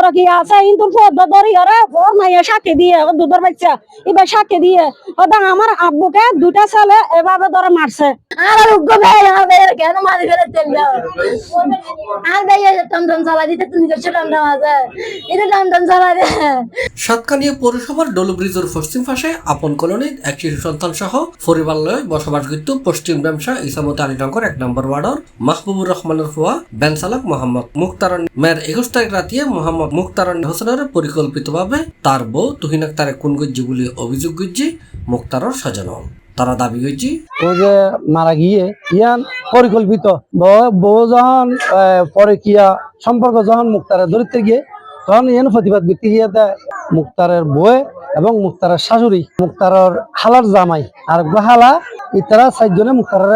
পরে কি আছে কিন্তু পদ্ম ধরি ওরা ওর মাইয়া সাক্ষী দিয়ে দুধের বাচ্চা এবার সাক্ষী দিয়ে ওটা আমার আব্বুকে দুটা ছেলে এভাবে ধরে মারছে। আর উগ্র ভাই আমার ভাইয়ের কেন মারি ফেলে তেল দাও আর ভাইয়া টমটম চালা দিতে তুমি নিজস্ব টমটম আছে এটা টমটম চালা দে। সাতকানিয়া পৌরসভার ডলু ব্রিজের পশ্চিম পাশে আপন কলোনির এক শিশু সন্তান সহ পরিবার লয়ে বসবাস করত পশ্চিম ব্যবসা ইসামত আলীনগর 1 নম্বর ওয়ার্ডর মাহবুবুর রহমানের ফুয়া বেনসালাক মোহাম্মদ মুক্তার মেয়ের 21 তারিখ রাতিয়ে মোহাম্মদ মুক্তার হোসেনের পরিকল্পিতভাবে তার বউ তুহিন আক্তারে খুন গজ্জি বলে অভিযোগ গজ্জি মুক্তারর স্বজন। তারা দাবি করছি ও যে মারা গিয়ে ইয়ান পরিকল্পিত বউ যখন পরে কিয়া সম্পর্ক যখন মুক্তারের ধরতে গিয়ে তখন ইয়ান প্রতিবাদ করতে গিয়ে মুক্তারের বউ এবং মুক্তারের শাশুড়ি মুক্তারের হালার জামাই আর হালা ইতারা 4 জনে মুক্তারের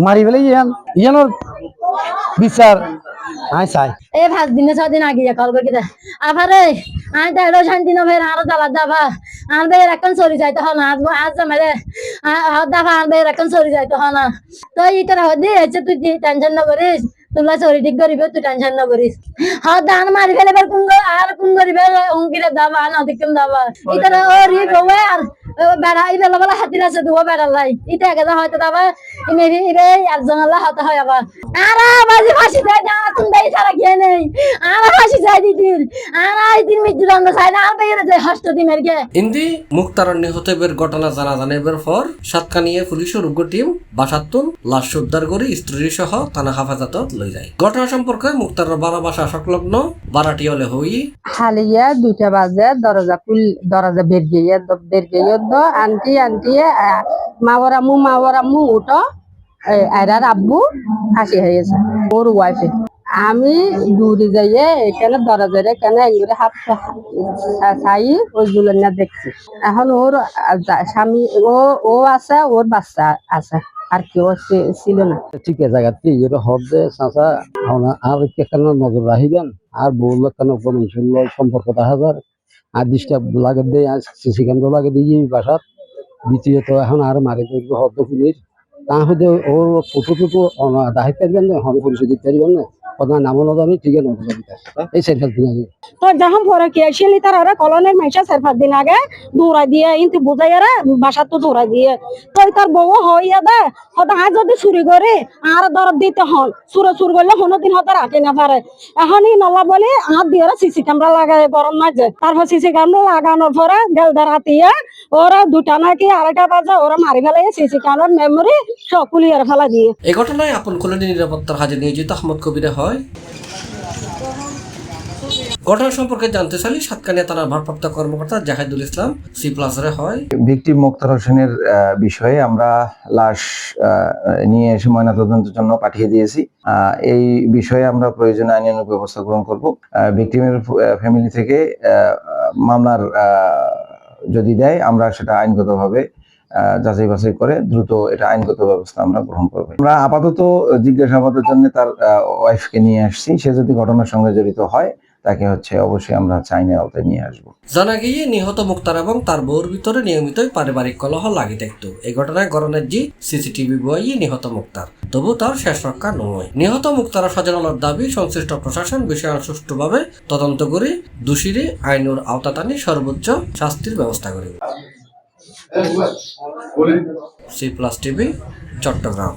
মারি ফেলে ইয়ানোর বিচার আই চাই। এই 5 দিন 6 দিন আগে কল করে দে আবারে আই তাইলো শান্তি না ফের আরো জ্বালা দাবা আর ভাই এখন চলে যাইতে হয় না আজ মেরে দাবা আর ভাই এখন চলে যাইতে হয় না তো এটা হদি আছে তুই টেনশন না করিস তোমরা চরি ঠিক করিবে তুই টেনশন না করিস হ্যাঁ দান মারি ফেলে কোন করিবে অঙ্কিরে দাবা না দেখুন দাবা এটা ওরি গোবে আর বেড়া এই বেলা হাতির আছে দুও বেড়া লাই এটা গেদা হয়তো দাবা মেরি রে একজন আল্লাহ হতে হয় আবার আর বাজি ফাঁসি দেয় না তুমি দেই সারা গিয়ে নেই আর ফাঁসি চাই দিদির আর এই দিন মৃত্যু দণ্ড চাই না আর বের যে হস্ত দিমের গে ইন্দি মুক্তারর নিহতের ঘটনা জানা জানাইবার পর সাতকানিয়া পুলিশের উগ্র টিম বাসাতুন লাশ উদ্ধার করে স্ত্রী সহ থানা হেফাজতত লই যায়। ঘটনা সম্পর্কে মুক্তারর বাড়া বাসা সংলগ্ন বারাটিয়লে হই হালিয়া 2টা বাজে দরজা বের গিয়ে আন্টি মাওয়ারামু উঠো এরার আব্বু হাসি হয়েছে ওর ওয়াইফে আমি দূরে যাইয়ে এখানে দরজারে কেন এগুলো হাত চাই ওই জুলেন দেখছি এখন ওর স্বামী ও আছে ওর বাচ্চা আছে আর কেউ ছিল না। ঠিক আছে জায়গা কি এটা হবে চাচা আর কেন নজর রাখিবেন আর বললো কেন সম্পর্ক দেখা যায় আর ডিস্টার্ব লাগে দেয় সিসি ক্যামেরা লাগে দিয়ে বাসাত দ্বিতীয়ত এখন আর মারি দেখবো হদ্দ পুলিশ তাহলে ওর ফটো টুটো দায়িত্ব পারবেন না হবে পরিচয় দিতে পারবেন না ওদের নামও না জানি ঠিক আছে এই 4-5 দিন আগে তো যখন পরে কি আসলে তারা কলনের মাইসা 4-5 দিন আগে দৌড়া দিয়ে ইনতে বুঝাইয়ারা বাসা তো দৌড়া দিয়ে তো তার বউ হইয়া দে হয়তো আজ যদি চুরি করে আর দরদ দিতে হন চুর করলে কোনোদিন হয়তো রাখে না পারে এখনই নলা বলে আর দিয়ে সিসি ক্যামেরা লাগায় গরম মাঝে তারপর সিসি ক্যামেরা লাগানোর পরে গেলদার হাতিয়া ওরা 2টা নাকি 2:30 বাজে ওরা মারি ফেলে সিসি ক্যামেরার মেমোরি সব কুলিয়ার ফেলা দিয়ে। এই ঘটনায় আপন কলোনি নিরাপত্তার কাজে নিয়োজিত আহমদ কবিরে হয়। ঘটনা সম্পর্কে জানতে চাইলে সাতকানিয়া থানার ভারপ্রাপ্ত কর্মকর্তা জাহিদুল ইসলাম C+রে হয় ভিকটিম মুক্তার হোসেনের বিষয়ে আমরা লাশ নিয়ে এসে ময়নাতদন্তের জন্য পাঠিয়ে দিয়েছি। এই বিষয়ে আমরা প্রয়োজনীয় আইনানুগ ব্যবস্থা গ্রহণ করব। ভিকটিমের ফ্যামিলি থেকে মামলার যদি দেয় আমরা সেটা আইনগতভাবে যাচাই বাছাই করে দ্রুত এটা আইনগত ব্যবস্থা আমরা গ্রহণ করব। আমরা আপাতত জিজ্ঞাসাবাদের জন্য তার ওয়াইফকে নিয়ে আসছি, সে যদি ঘটনার সঙ্গে জড়িত হয় তাকে অবশ্যই আমরা আইনের আওতায় নিয়ে আসবো। জানা গিয়ে নিহত মুক্তার এবং তার বউর ভিতরে নিয়মিতই পারিবারিক কলহ লাগি থাকতো। এই ঘটনায় গরনের সিসিটিভি বইয়ে নিহত মুক্তার, তবু তার শেষ রক্ষা নয়। নিহত মুক্তার স্বজনের দাবি সংশ্লিষ্ট প্রশাসন বিষয়ে সুষ্ঠুভাবে তদন্ত করে দোষীরে আইনের আওতায় সর্বোচ্চ শাস্তির ব্যবস্থা করে। C+ TV, Chittagong.